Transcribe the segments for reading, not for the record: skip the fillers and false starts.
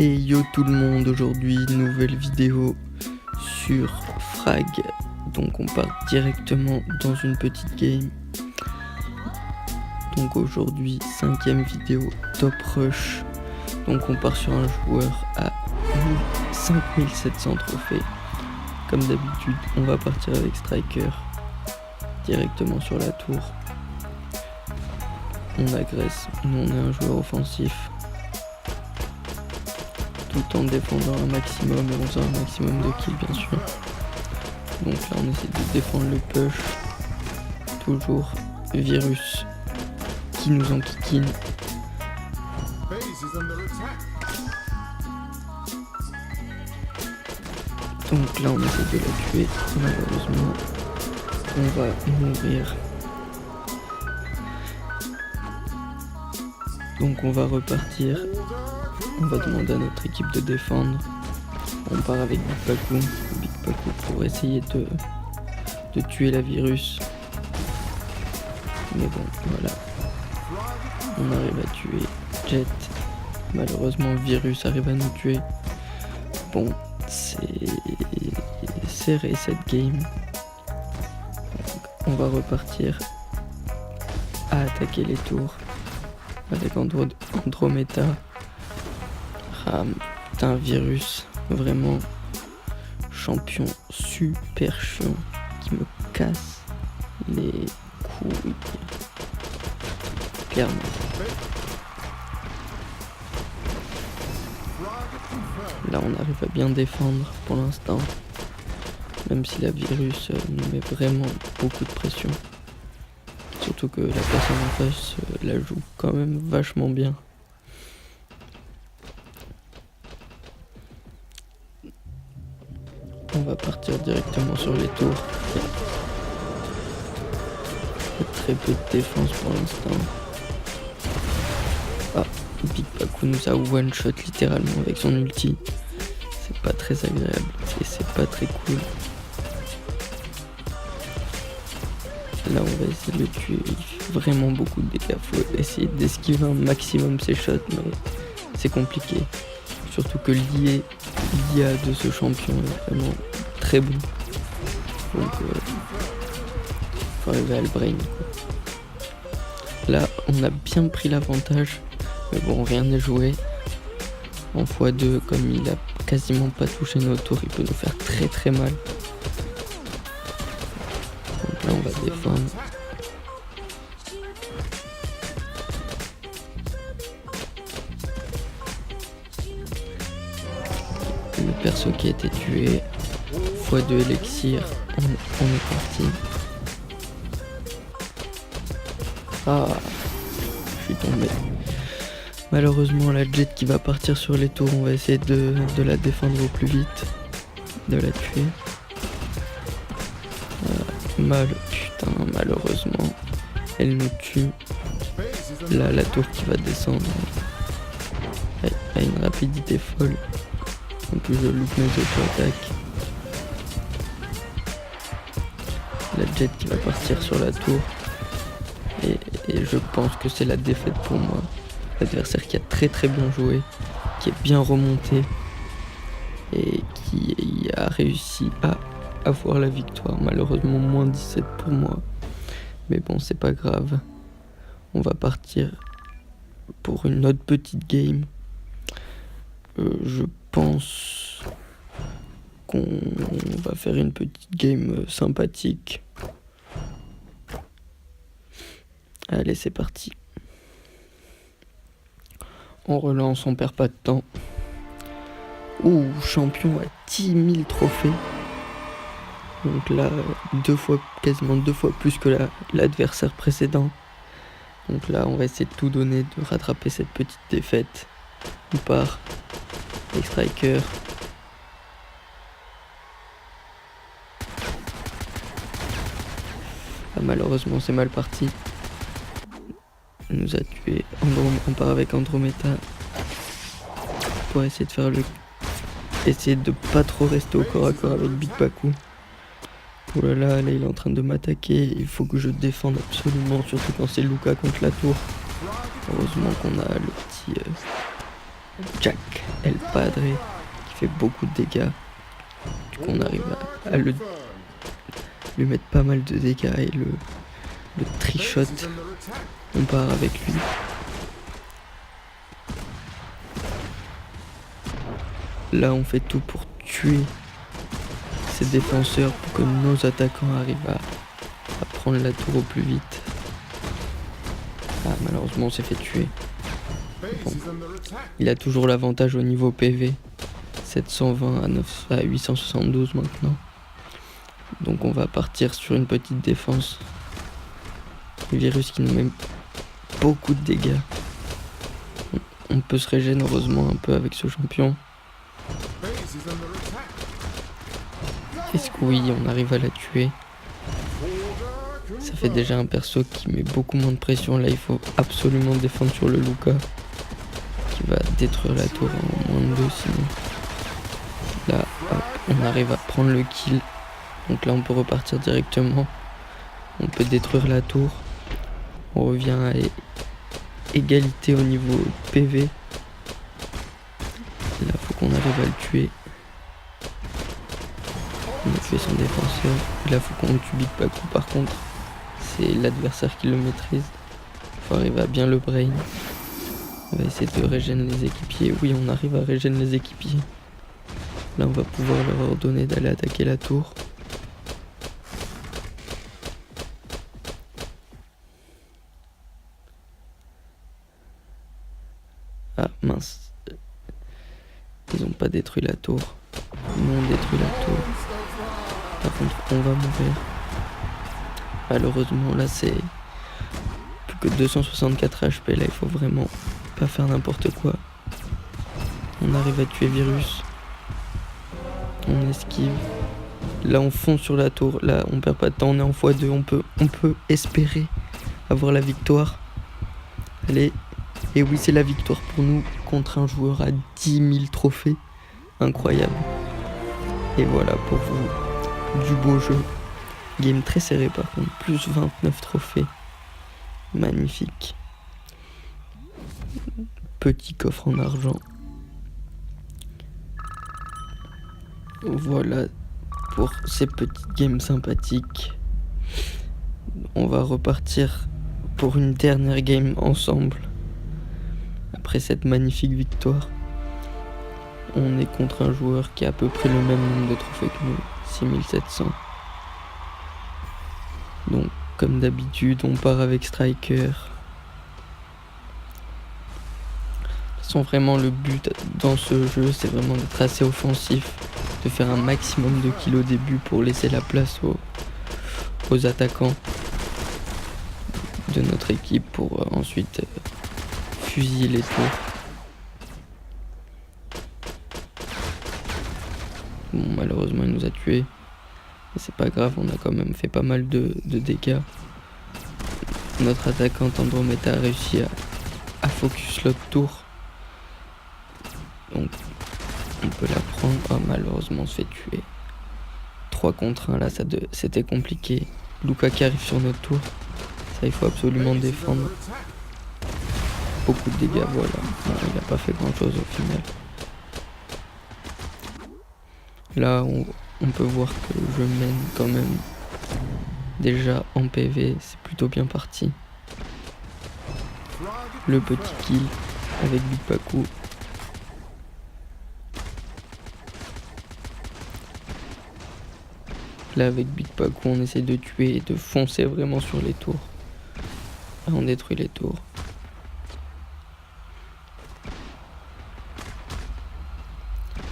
Et yo tout le monde, aujourd'hui nouvelle vidéo sur Frag. Donc on part directement dans une petite game. Donc aujourd'hui 5ème vidéo Top Rush. Donc on part sur un joueur à 5700 trophées. Comme d'habitude on va partir avec Striker directement sur la tour. On agresse, nous on est un joueur offensif, tout en défendant un maximum et en faisant un maximum de kills bien sûr. Donc là on essaie de défendre le push, toujours Virus qui nous enquiquine. Donc là on essaie de la tuer, malheureusement on va mourir. Donc on va repartir, on va demander à notre équipe de défendre. On part avec Big Paku pour essayer de tuer la Virus. Mais bon voilà, on arrive à tuer Jet. Malheureusement Virus arrive à nous tuer. Bon, c'est serré cette game. Donc, on va repartir à attaquer les tours avec Andromeda. Putain, Virus, vraiment champion super chiant qui me casse les couilles, clairement. Là on arrive à bien défendre pour l'instant, même si la Virus nous met vraiment beaucoup de pression. Surtout que la personne en face la joue quand même vachement bien. On va partir directement sur les tours. Il y a très peu de défense pour l'instant. Ah, Big Paku nous a one shot littéralement avec son ulti. C'est pas très agréable et c'est pas très cool. Là on va essayer de le tuer, il fait vraiment beaucoup de dégâts, faut essayer d'esquiver un maximum ses shots mais c'est compliqué. Surtout que l'IA de ce champion est vraiment très bon. Donc faut arriver à le brain. Là on a bien pris l'avantage, mais bon rien n'est joué. En x2 comme il a quasiment pas touché nos tours, il peut nous faire très très mal. Donc là on va défendre. Le perso qui a été tué, x2 élixir, on est parti. Ah, je suis tombé. Malheureusement la Jet qui va partir sur les tours, on va essayer de la défendre au plus vite, de la tuer. Putain, malheureusement, elle nous tue. Là, la tour qui va descendre a une rapidité folle. En plus, je loupe mes auto-attaques. La Jet qui va partir sur la tour. Et je pense que c'est la défaite pour moi. L'adversaire qui a très très bien joué, qui est bien remonté et qui a réussi à avoir la victoire. Malheureusement moins 17 pour moi, mais bon c'est pas grave. On va partir pour une autre petite game. Je pense qu'on va faire une petite game sympathique. Allez c'est parti. On relance, on perd pas de temps. Ouh, champion à 10 000 trophées. Donc là, quasiment deux fois plus que l'adversaire précédent. Donc là, on va essayer de tout donner, de rattraper cette petite défaite. On part avec Striker. Ah, malheureusement, c'est mal parti. Il nous a tué. On part avec Andromeda pour essayer de faire essayer de pas trop rester au corps à corps avec Big Paku. Oh là là, il est en train de m'attaquer, il faut que je défende absolument, surtout quand c'est Luca contre la tour. Heureusement qu'on a Jack El Padre qui fait beaucoup de dégâts. Du coup on arrive à lui mettre pas mal de dégâts et le trickshot, on part avec lui. Là on fait tout pour tuer ces défenseurs pour que nos attaquants arrivent à prendre la tour au plus vite. Ah, malheureusement on s'est fait tuer. Bon. Il a toujours l'avantage au niveau PV. 720 à 872 maintenant. Donc on va partir sur une petite défense. Le virus qui nous met beaucoup de dégâts. On peut se régénérer heureusement un peu avec ce champion. Est-ce que oui, on arrive à la tuer? Ça fait déjà un perso qui met beaucoup moins de pression. Là il faut absolument défendre sur le Luca qui va détruire la tour en moins de 2 sinon. Là hop, on arrive à prendre le kill. Donc là on peut repartir directement. On peut détruire la tour. On revient à égalité au niveau PV. Là faut qu'on arrive à le tuer. On a tué son défenseur. Là faut qu'on tue Big Paku par contre. C'est l'adversaire qui le maîtrise. Faut arriver à bien le brain. On va essayer de régénérer les équipiers. Oui, on arrive à régénérer les équipiers. Là on va pouvoir leur ordonner d'aller attaquer la tour. Ah mince. Ils ont pas détruit la tour. Nous on détruit la tour. Par contre on va mourir. Malheureusement là c'est plus que 264 HP. Là il faut vraiment pas faire n'importe quoi. On arrive à tuer Virus. On esquive. Là on fonce sur la tour. Là on perd pas de temps. On est en x2. On peut espérer avoir la victoire. Allez. Et oui c'est la victoire pour nous contre un joueur à 10 000 trophées. Incroyable. Et voilà pour vous du beau jeu. Game très serré par contre, plus 29 trophées. Magnifique. Petit coffre en argent. Voilà pour ces petites games sympathiques. On va repartir pour une dernière game ensemble. Après cette magnifique victoire. On est contre un joueur qui a à peu près le même nombre de trophées que nous, 6700. Donc, comme d'habitude, on part avec Striker. De toute façon, vraiment, le but dans ce jeu, c'est vraiment d'être assez offensif, de faire un maximum de kills au début pour laisser la place aux attaquants de notre équipe pour ensuite fusiller les tours. Bon, malheureusement, il nous a tués. Mais c'est pas grave, on a quand même fait pas mal de dégâts. Notre attaquante Andromeda a réussi à focus l'autre tour. Donc, on peut la prendre. Oh, malheureusement, on se fait tuer. 3 contre 1, là, c'était compliqué. Luca qui arrive sur notre tour. Ça, il faut absolument défendre. Beaucoup de dégâts, voilà. Non, il n'a pas fait grand chose au final. Là, on peut voir que je mène quand même déjà en PV, c'est plutôt bien parti. Le petit kill avec Big Paku. Là avec Big Paku on essaie de tuer et de foncer vraiment sur les tours. Là on détruit les tours.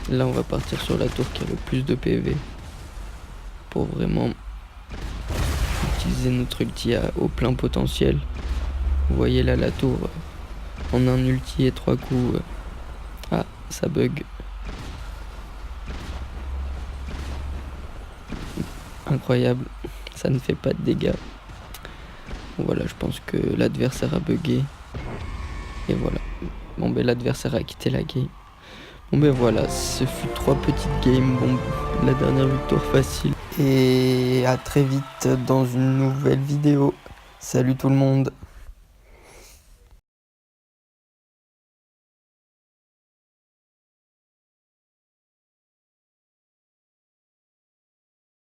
Là on va partir sur la tour qui a le plus de PV. Pour vraiment utiliser notre ulti au plein potentiel. Vous voyez là la tour en un ulti et 3 coups. Ah, ça bug. Incroyable, ça ne fait pas de dégâts. Voilà, je pense que l'adversaire a bugué. Et voilà. Bon ben l'adversaire a quitté la game. Bon ben voilà, ce fut 3 petites games. Bon, la dernière victoire facile. Et à très vite dans une nouvelle vidéo. Salut tout le monde.